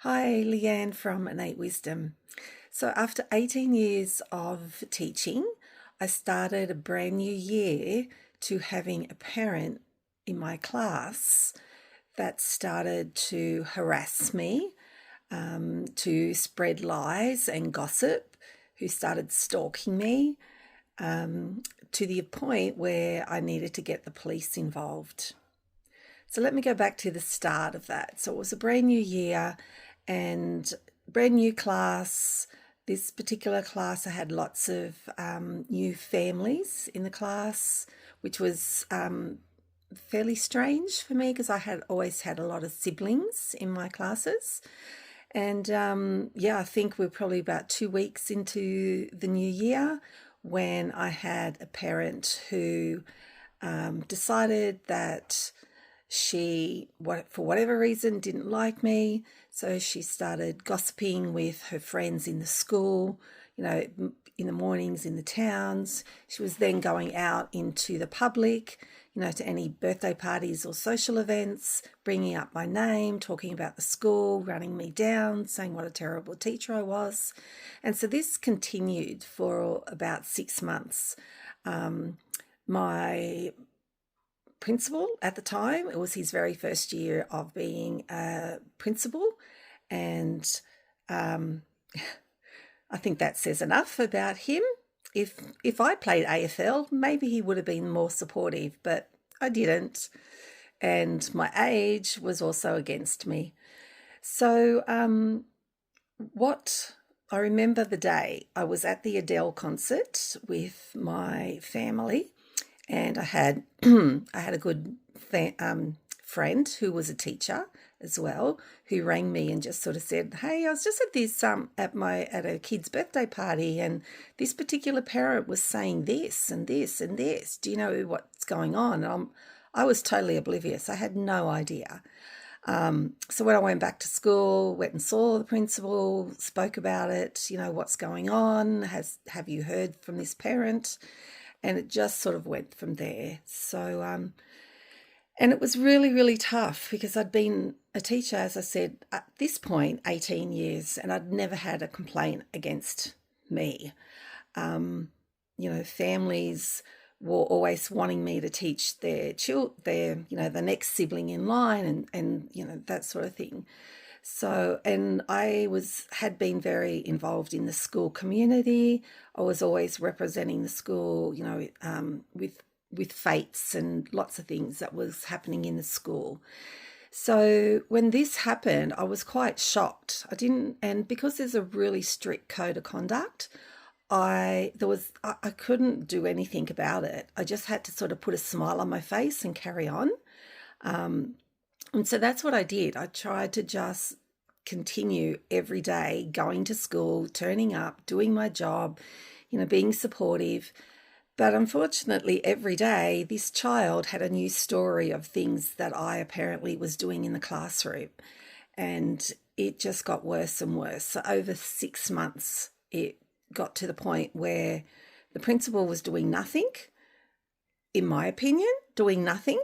Hi, Leanne from Innate Wisdom. So, after 18 years of teaching, I started a brand new year to having a parent in my class that started to harass me, to spread lies and gossip, who started stalking me, to the point where I needed to get the police involved. So let me go back to the start of that. So it was a brand new year and brand new class. This particular class, I had lots of new families in the class, which was fairly strange for me because I had always had a lot of siblings in my classes. And I think we're probably about 2 weeks into the new year when I had a parent who decided that for whatever reason, didn't like me. So she started gossiping with her friends in the school, in the mornings in the towns. She was then going out into the public, to any birthday parties or social events, bringing up my name, talking about the school, running me down, saying what a terrible teacher I was. And so this continued for about 6 months. My principal at the time, it was his very first year of being a principal, and I think that says enough about him. If I played AFL, maybe he would have been more supportive, but I didn't, and my age was also against me. So what I remember the day I was at the Adele concert with my family, and I had I had a good friend who was a teacher as well, who rang me and just sort of said, "Hey, I was just at this at a kid's birthday party, and this particular parent was saying this and this and this. Do you know what's going on?" And I was totally oblivious. I had no idea. So when I went back to school, went and saw the principal, spoke about it. What's going on? Have you heard from this parent? And it just sort of went from there. So, and it was really, really tough because I'd been a teacher, as I said, at this point, 18 years, and I'd never had a complaint against me. Families were always wanting me to teach their the next sibling in line and that sort of thing. So, and I had been very involved in the school community. I was always representing the school, with fates and lots of things that was happening in the school. So when this happened, I was quite shocked. And because there's a really strict code of conduct, I couldn't do anything about it. I just had to sort of put a smile on my face and carry on. And so that's what I did. I tried to just continue every day, going to school, turning up, doing my job, being supportive. But unfortunately, every day, this child had a new story of things that I apparently was doing in the classroom. And it just got worse and worse. So over 6 months, it got to the point where the principal was doing nothing, in my opinion, doing nothing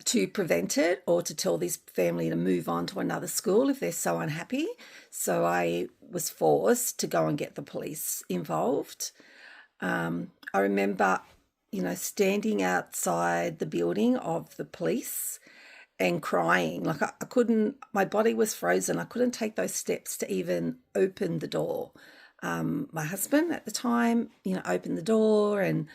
to prevent it or to tell this family to move on to another school if they're so unhappy. So I was forced to go and get the police involved. I remember, standing outside the building of the police and crying. Like I couldn't, my body was frozen. I couldn't take those steps to even open the door. My husband at the time, opened the door, and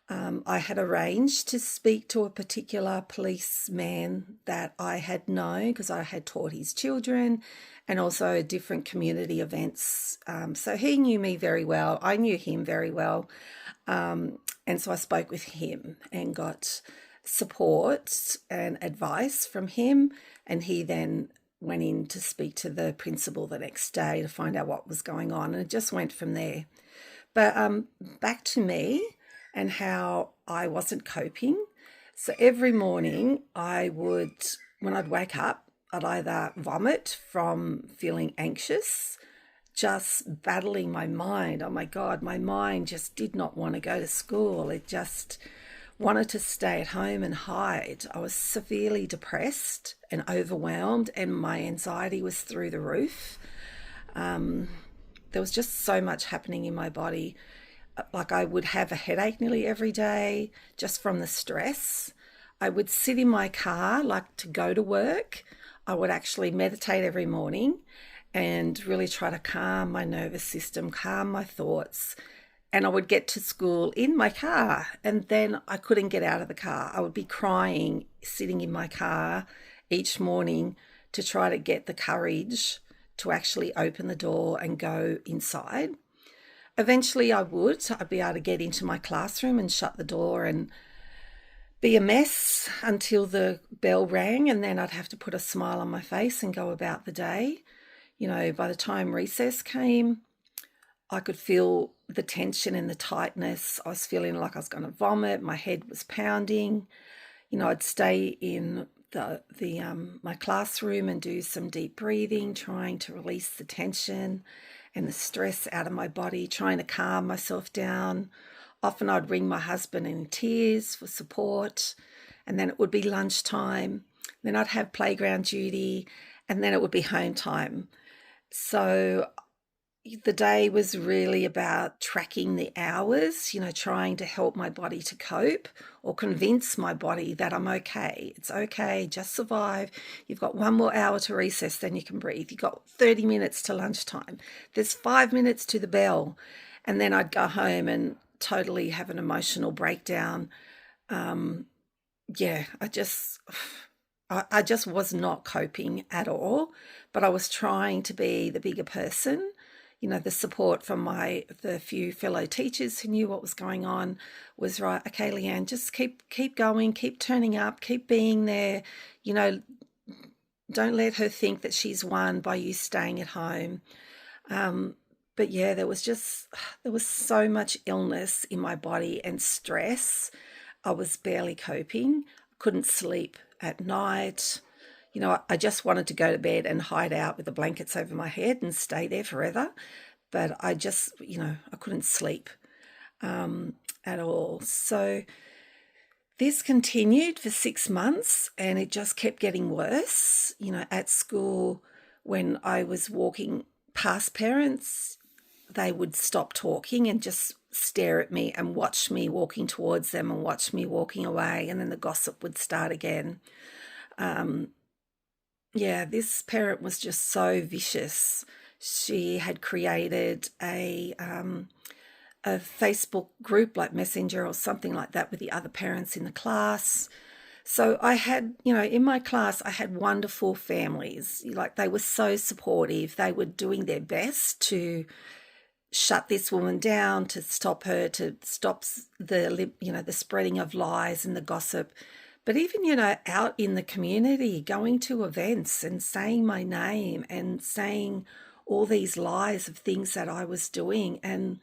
I had arranged to speak to a particular policeman that I had known because I had taught his children and also different community events. So he knew me very well. I knew him very well. And so I spoke with him and got support and advice from him. And he then went in to speak to the principal the next day to find out what was going on. And it just went from there. But back to me and how I wasn't coping. So every morning when I'd wake up, I'd either vomit from feeling anxious, just battling my mind. Oh my God, my mind just did not want to go to school. It just wanted to stay at home and hide. I was severely depressed and overwhelmed, and my anxiety was through the roof. Um, there was just so much happening in my body. Like I would have a headache nearly every day just from the stress. I would sit in my car, like to go to work. I would actually meditate every morning and really try to calm my nervous system, calm my thoughts. And I would get to school in my car, and then I couldn't get out of the car. I would be crying sitting in my car each morning to try to get the courage to actually open the door and go inside. Eventually I'd be able to get into my classroom and shut the door and be a mess until the bell rang, and then I'd have to put a smile on my face and go about the day. By the time recess came, I could feel the tension and the tightness. I was feeling like I was going to vomit. My head was pounding. I'd stay in the my classroom and do some deep breathing, trying to release the tension and the stress out of my body, trying to calm myself down. Often I'd ring my husband in tears for support, and then it would be lunchtime. Then I'd have playground duty, and then it would be home time. So the day was really about tracking the hours, trying to help my body to cope or convince my body that I'm okay. It's okay, just survive. You've got 1 more hour to recess, then you can breathe. You've got 30 minutes to lunchtime. There's 5 minutes to the bell. And then I'd go home and totally have an emotional breakdown. Yeah, I just was not coping at all, but I was trying to be the bigger person. The support from the few fellow teachers who knew what was going on was right. Okay, Leanne, just keep going, keep turning up, keep being there. Don't let her think that she's won by you staying at home. But yeah, there was so much illness in my body and stress. I was barely coping. Couldn't sleep at night. I just wanted to go to bed and hide out with the blankets over my head and stay there forever. But I just, I couldn't sleep at all. So this continued for 6 months, and it just kept getting worse. At school, when I was walking past parents, they would stop talking and just stare at me and watch me walking towards them and watch me walking away, and then the gossip would start again. Yeah, this parent was just so vicious. She had created a Facebook group like Messenger or something like that with the other parents in the class. So I had, in my class, I had wonderful families. Like they were so supportive. They were doing their best to shut this woman down, to stop her, to stop the spreading of lies and the gossip. But even, out in the community, going to events and saying my name and saying all these lies of things that I was doing. And,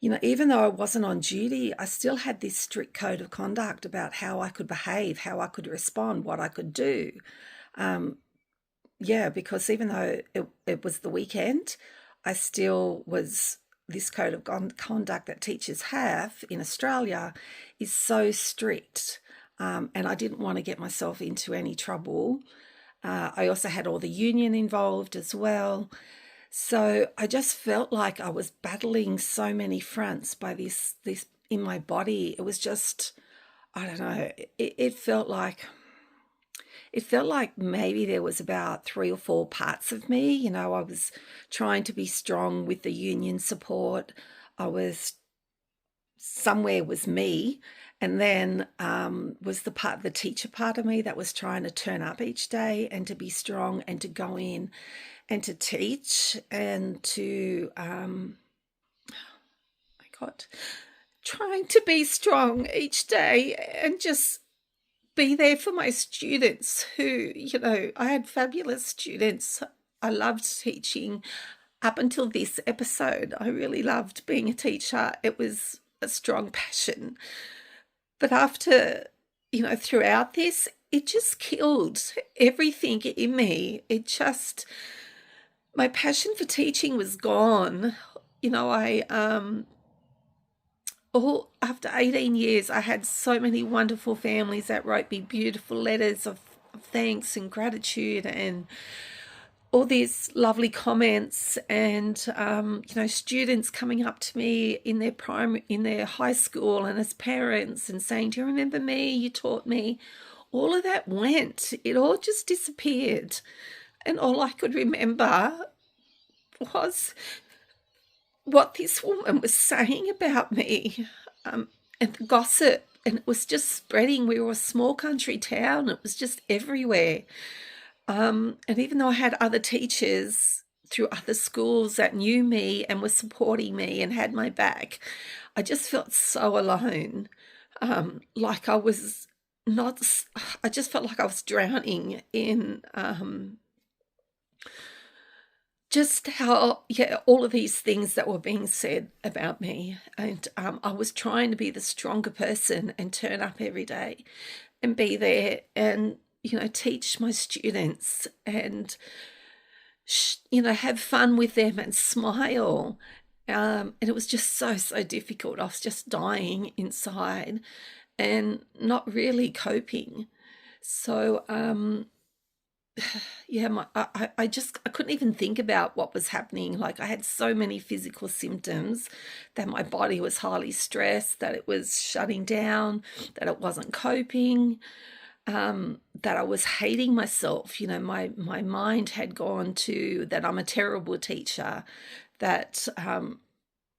even though I wasn't on duty, I still had this strict code of conduct about how I could behave, how I could respond, what I could do. Yeah, because even though it was the weekend, I still was, this code of conduct that teachers have in Australia is so strict. And I didn't want to get myself into any trouble. I also had all the union involved as well. So I just felt like I was battling so many fronts by this in my body. It was just, I don't know, it felt like maybe there was about 3 or 4 parts of me. I was trying to be strong with the union support. Somewhere was me, and then was the teacher part of me that was trying to turn up each day and to be strong and to go in and to teach and to, my God, trying to be strong each day and just be there for my students who, I had fabulous students. I loved teaching up until this episode. I really loved being a teacher. It was a strong passion. But after, throughout this, it just killed everything in me. My passion for teaching was gone. all after 18 years, I had so many wonderful families that wrote me beautiful letters of thanks and gratitude and all these lovely comments, and students coming up to me in their in their high school and as parents and saying, "Do you remember me? You taught me." All of that went. It all just disappeared, and all I could remember was what this woman was saying about me, and the gossip. And it was just spreading. We were a small country town. It was just everywhere. And even though I had other teachers through other schools that knew me and were supporting me and had my back, I just felt so alone. Like I was not, I just felt like I was drowning in just how, yeah, all of these things that were being said about me. And I was trying to be the stronger person and turn up every day and be there and, teach my students and, have fun with them and smile. And it was just so, so difficult. I was just dying inside and not really coping. So, yeah, I couldn't even think about what was happening. Like I had so many physical symptoms that my body was highly stressed, that it was shutting down, that it wasn't coping, that I was hating myself. My mind had gone to that I'm a terrible teacher, that,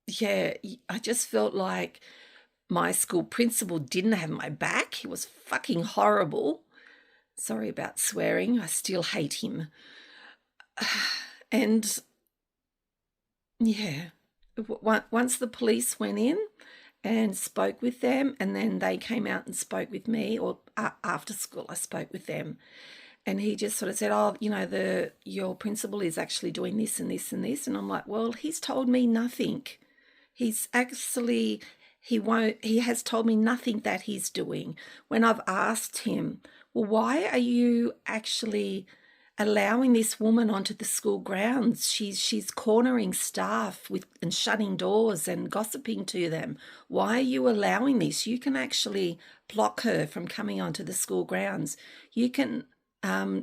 yeah, I just felt like my school principal didn't have my back. He was fucking horrible. Sorry about swearing. I still hate him. And yeah, once the police went in and spoke with them, and then they came out and spoke with me, or after school I spoke with them, and he just sort of said, "Oh, your principal is actually doing this and this and this," and I'm like, "Well, he's told me nothing. He's actually he has told me nothing that he's doing." When I've asked him, "Well, why are you actually allowing this woman onto the school grounds? She's cornering staff and shutting doors and gossiping to them. Why are you allowing this? You can actually block her from coming onto the school grounds. You can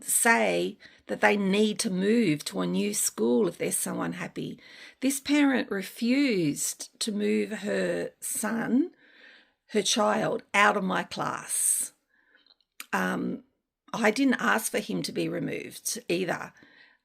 say that they need to move to a new school if they're so unhappy." This parent refused to move her child, out of my class. I didn't ask for him to be removed either.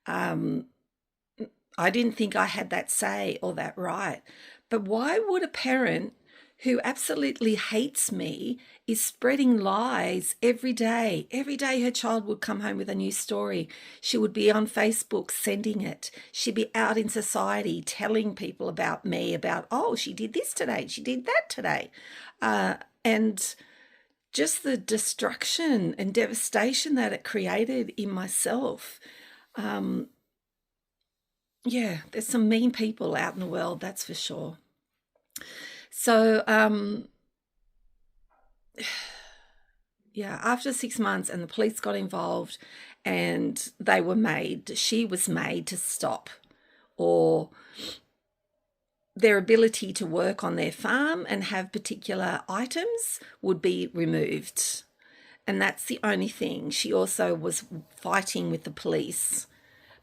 I didn't think I had that say or that right. But why would a parent who absolutely hates me is spreading lies every day? Every day her child would come home with a new story. She would be on Facebook sending it. She'd be out in society telling people about me, about, "Oh, she did this today, she did that today." And just the destruction and devastation that it created in myself. Yeah, there's some mean people out in the world, that's for sure. So, yeah, after 6 months, and the police got involved, and she was made to stop, or their ability to work on their farm and have particular items would be removed. And that's the only thing. She also was fighting with the police.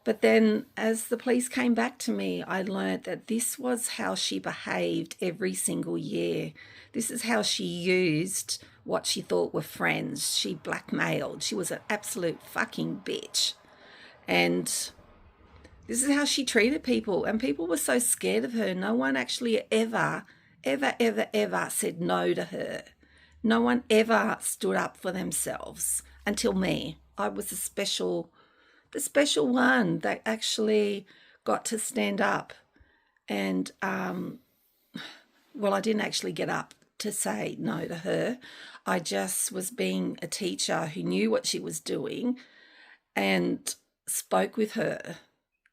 But then as the police came back to me, I learned that this was how she behaved every single year. This is how she used what she thought were friends. She blackmailed. She was an absolute fucking bitch. And this is how she treated people. And people were so scared of her. No one actually ever said no to her. No one ever stood up for themselves until me. I was the special one that actually got to stand up. And, well, I didn't actually get up to say no to her. I just was being a teacher who knew what she was doing and spoke with her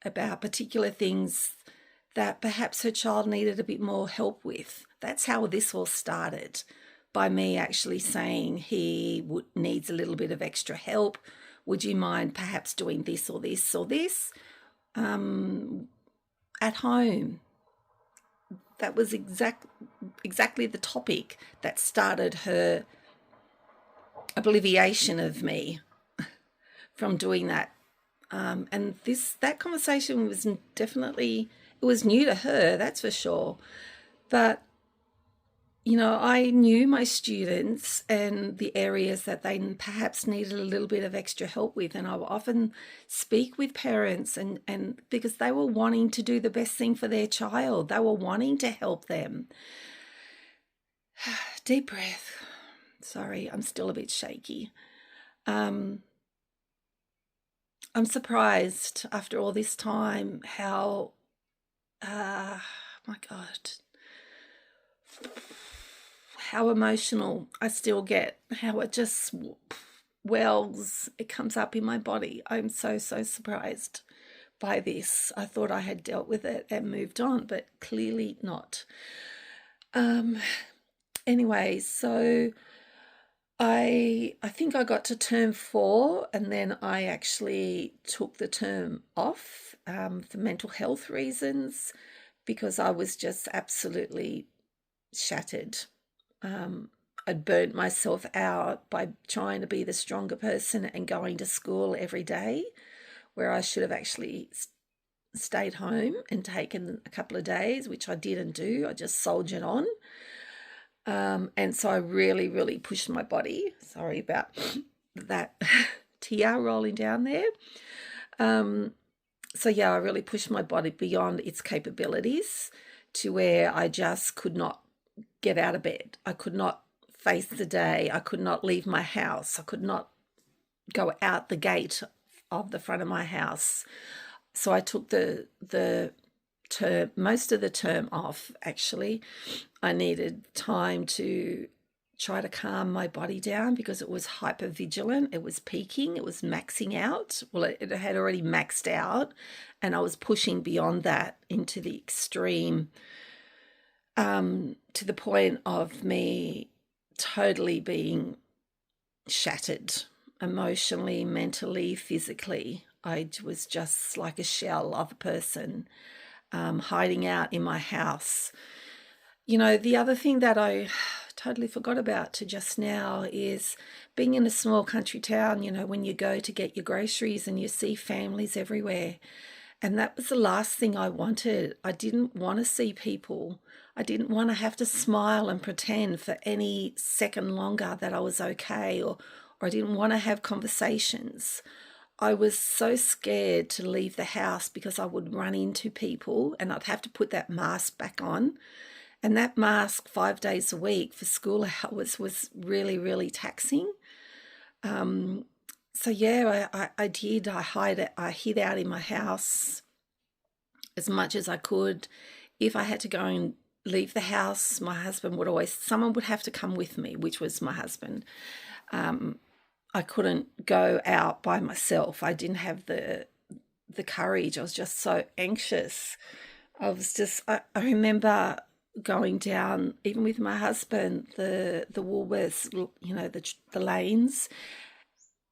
about particular things that perhaps her child needed a bit more help with. That's how this all started, by me actually saying he needs a little bit of extra help. Would you mind perhaps doing this or this or this at home? that was exactly the topic that started her obliviation of me from doing that. And that conversation was definitely, it was new to her, that's for sure. But I knew my students and the areas that they perhaps needed a little bit of extra help with. And I would often speak with parents and because they were wanting to do the best thing for their child. They were wanting to help them. Deep breath. Sorry, I'm still a bit shaky. I'm surprised after all this time how, my God, how emotional I still get, how it just wells, it comes up in my body. I'm so surprised by this. I thought I had dealt with it and moved on, but clearly not. Anyway, so I think I got to term 4 and then I actually took the term off for mental health reasons because I was just absolutely shattered. I'd burnt myself out by trying to be the stronger person and going to school every day, where I should have actually stayed home and taken a couple of days, which I didn't do. I just soldiered on. And so I really pushed my body. Sorry about that tear rolling down there. So yeah, I really pushed my body beyond its capabilities to where I just could not get out of bed. I could not face the day. I could not leave my house. I could not go out the gate of the front of my house. So I took the term, most of the term off, actually. I needed time to try to calm my body down because it was hyper vigilant. It was peaking. It was maxing out. Well, it had already maxed out, and I was pushing beyond that into the extreme, to the point of me totally being shattered emotionally, mentally, physically. I was just like a shell of a person, hiding out in my house. The other thing that I totally forgot about to just now is being in a small country town, when you go to get your groceries and you see families everywhere. And that was the last thing I wanted. I didn't want to see people. I didn't want to have to smile and pretend for any second longer that I was okay, or I didn't want to have conversations. I was so scared to leave the house because I would run into people and I'd have to put that mask back on. And that mask 5 days a week for school hours was really taxing. So yeah, I did. I hid out in my house as much as I could. If I had to go and leave the house, my husband someone would have to come with me, which was my husband. I couldn't go out by myself. I didn't have the courage. I was just so anxious. I remember going down, even with my husband, the Woolworths, the lanes,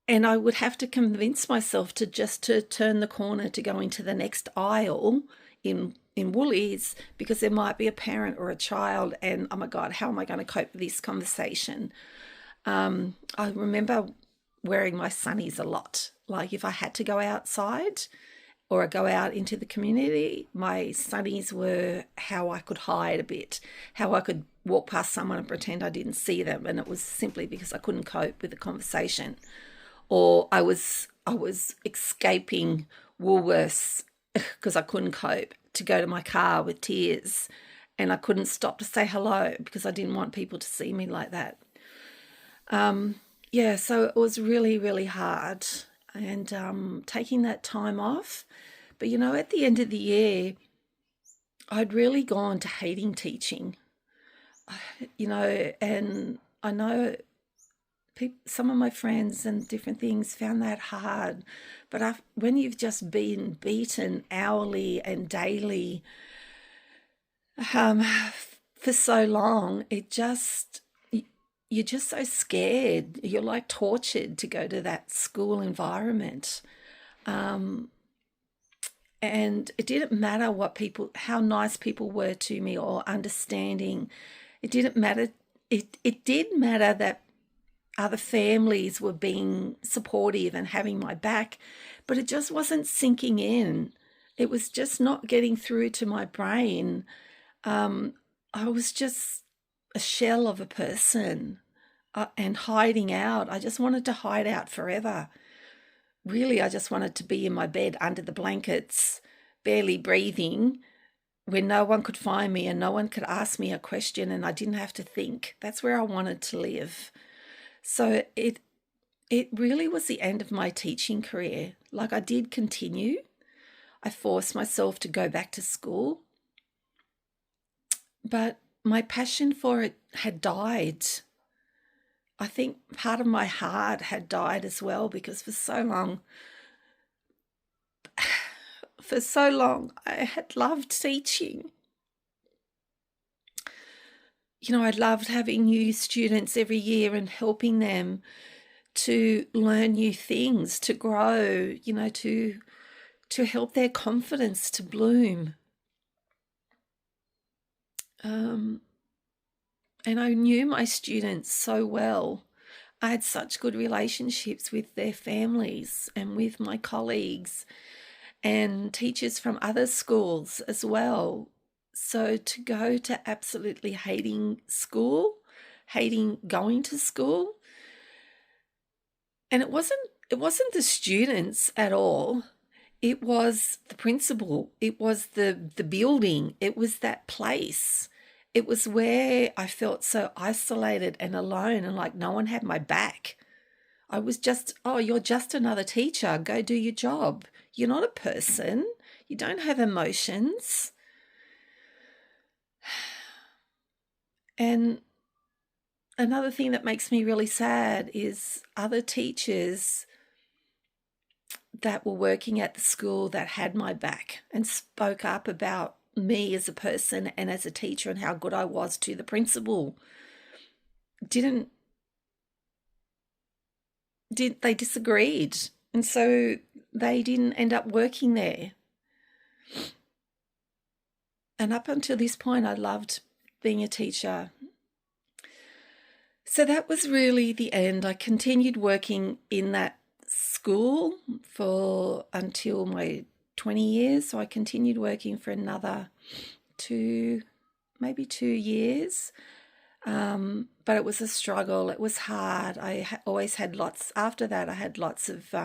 and I would have to convince myself to turn the corner to go into the next aisle in Woolies because there might be a parent or a child, and oh my God, how am I going to cope with this conversation? I remember wearing my sunnies a lot. Like if I had to go outside or go out into the community, my sunnies were how I could hide a bit, how I could walk past someone and pretend I didn't see them. And it was simply because I couldn't cope with the conversation. Or I was escaping Woolworths because I couldn't cope, to go to my car with tears. And I couldn't stop to say hello because I didn't want people to see me like that. Yeah, so it was really hard, and taking that time off. But at the end of the year, I'd really gone to hating teaching. And I know some of my friends and different things found that hard. But when you've just been beaten hourly and daily for so long, you're just so scared. You're like tortured to go to that school environment. And it didn't matter how nice people were to me or understanding. It didn't matter. It did matter that other families were being supportive and having my back, but it just wasn't sinking in. It was just not getting through to my brain. I was just a shell of a person, and hiding out. I just wanted to hide out forever. Really, I just wanted to be in my bed under the blankets, barely breathing, where no one could find me and no one could ask me a question and I didn't have to think. That's where I wanted to live. So it really was the end of my teaching career. Like, I did continue. I forced myself to go back to school, but my passion for it had died. I think part of my heart had died as well, because for so long, I had loved teaching. I loved having new students every year and helping them to learn new things, to grow, to help their confidence to bloom. And I knew my students so well. I had such good relationships with their families and with my colleagues and teachers from other schools as well. So to go to absolutely hating school, hating going to school, and it wasn't the students at all. It was the principal. It was the building. It was that place. It was where I felt so isolated and alone and like no one had my back. I was just, oh, you're just another teacher. Go do your job. You're not a person. You don't have emotions. And another thing that makes me really sad is other teachers that were working at the school that had my back and spoke up about me as a person and as a teacher and how good I was to the principal. They disagreed, and so they didn't end up working there. And up until this point, I loved being a teacher. So that was really the end. I continued working in that school for until my 20 years. So I continued working for another maybe 2 years. But it was a struggle. It was hard. I always had after that, I had lots of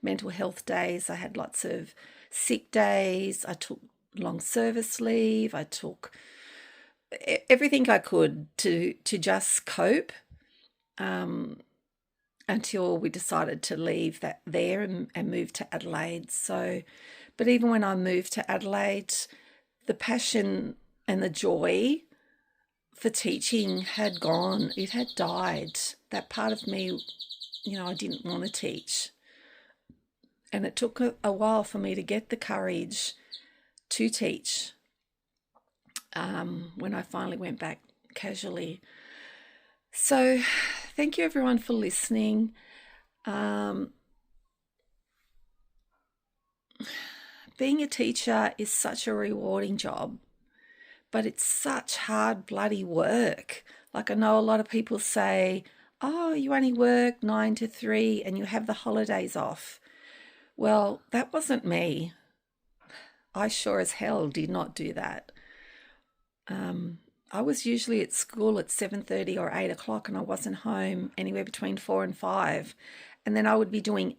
mental health days. I had lots of sick days. I took long service leave. I took everything I could to just cope, until we decided to leave that there and move to Adelaide. So, but even when I moved to Adelaide, the passion and the joy for teaching had gone. It had died. That part of me, I didn't want to teach. And it took a while for me to get the courage to teach, when I finally went back casually. So thank you everyone for listening. Being a teacher is such a rewarding job, but it's such hard, bloody work. Like, I know a lot of people say, oh, you only work 9 to 3 and you have the holidays off. Well, that wasn't me. I sure as hell did not do that. I was usually at school at 7:30 or 8 o'clock, and I wasn't home anywhere between 4 and 5. And then I would be doing,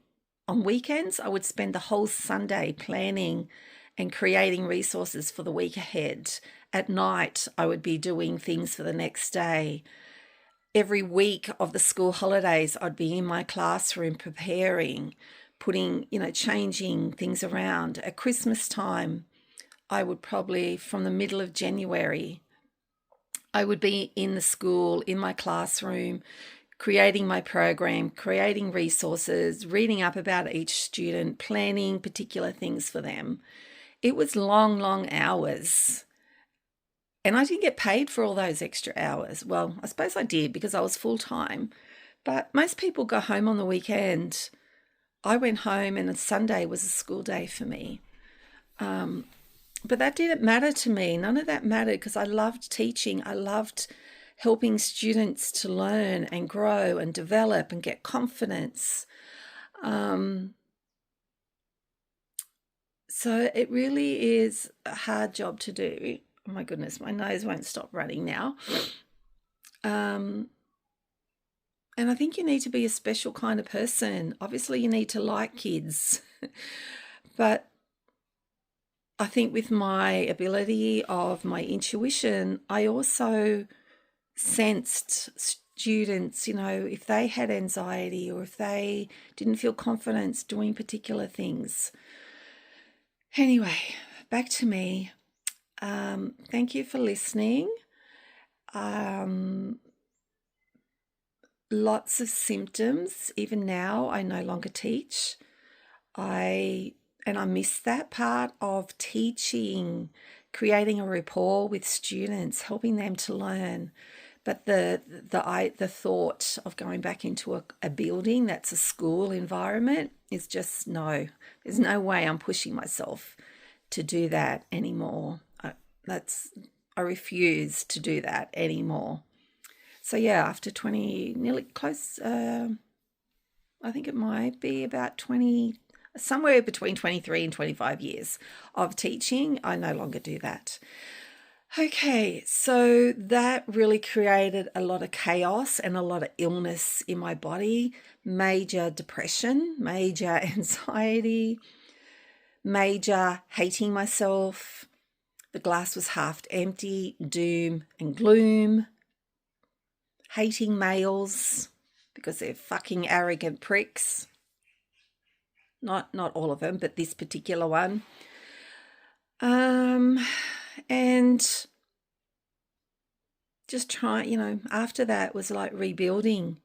on weekends, I would spend the whole Sunday planning and creating resources for the week ahead. At night, I would be doing things for the next day. Every week of the school holidays, I'd be in my classroom preparing, putting, changing things around. At Christmas time, I would probably, from the middle of January, I would be in the school, in my classroom, creating my program, creating resources, reading up about each student, planning particular things for them. It was long, long hours. And I didn't get paid for all those extra hours. Well, I suppose I did because I was full-time. But most people go home on the weekend. I went home and a Sunday was a school day for me. But that didn't matter to me. None of that mattered because I loved teaching. I loved helping students to learn and grow and develop and get confidence. So it really is a hard job to do. Oh my goodness, my nose won't stop running now. And I think you need to be a special kind of person. Obviously, you need to like kids. But I think with my ability of my intuition, I also sensed students, if they had anxiety or if they didn't feel confidence doing particular things. Anyway, back to me. Thank you for listening. Lots of symptoms. Even now, I no longer teach. I miss that part of teaching, creating a rapport with students, helping them to learn. But the thought of going back into a building that's a school environment is just no. There's no way I'm pushing myself to do that anymore. I refuse to do that anymore. So yeah, after 20, nearly close, I think it might be about 20, somewhere between 23 and 25 years of teaching, I no longer do that. Okay, so that really created a lot of chaos and a lot of illness in my body, major depression, major anxiety, major hating myself. The glass was half empty, doom and gloom, hating males because they're fucking arrogant pricks. Not all of them, but this particular one. And just after that was like rebuilding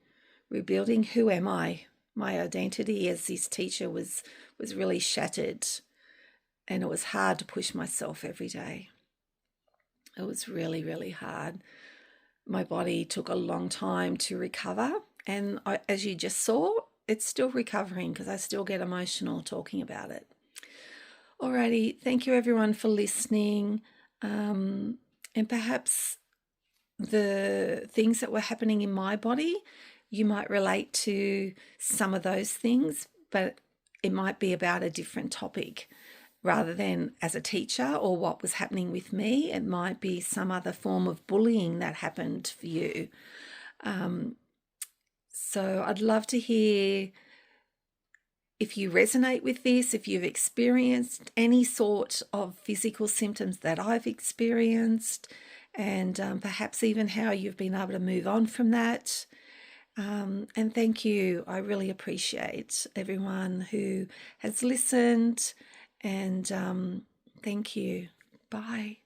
who am I? My identity as this teacher was really shattered, and it was hard to push myself every day. It was really, really hard. My body took a long time to recover, and as you just saw, it's still recovering because I still get emotional talking about it. Alrighty, thank you everyone for listening, and perhaps the things that were happening in my body, you might relate to some of those things, but it might be about a different topic. Rather than as a teacher or what was happening with me, it might be some other form of bullying that happened for you. So I'd love to hear if you resonate with this, if you've experienced any sort of physical symptoms that I've experienced, and perhaps even how you've been able to move on from that. And thank you. I really appreciate everyone who has listened, and thank you. Bye.